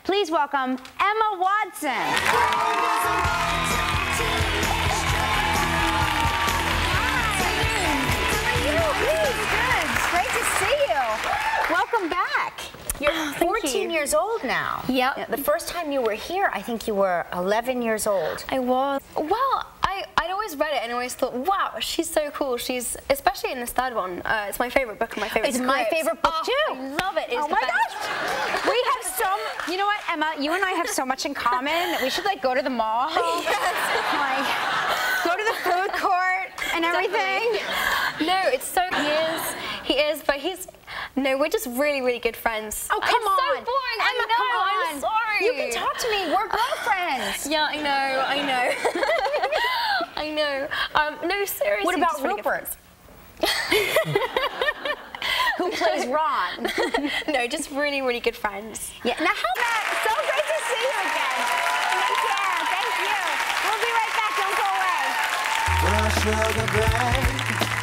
Please welcome Emma Watson. Great to see you. Welcome back. You're 14 years old now. Yep. The first time you were here, I think you were 11 years old. I was. Well, I'd always read it and always thought, wow, she's so cool. She's, especially in this third one, it's my favorite book and my favorite It's script. my favorite book too. I love it. It's Oh the my best. gosh. We have so, you know what, Emma, you and I have so much in common that we should like go to the mall. Like, go to the food court and everything. No, it's so, he is, but he's, no, we're just really, really good friends. Oh, come it's on. so boring. Emma, I know, come on. I'm sorry. You can talk to me. We're girlfriends. Yeah, I know. I know. No, seriously. What about just really good Rupert? friends. Who plays Ron? No, just really, really good friends. Yeah. Now, so great to see you again. Take care. Thank you. We'll be right back. Don't go away. When I sugar, babe.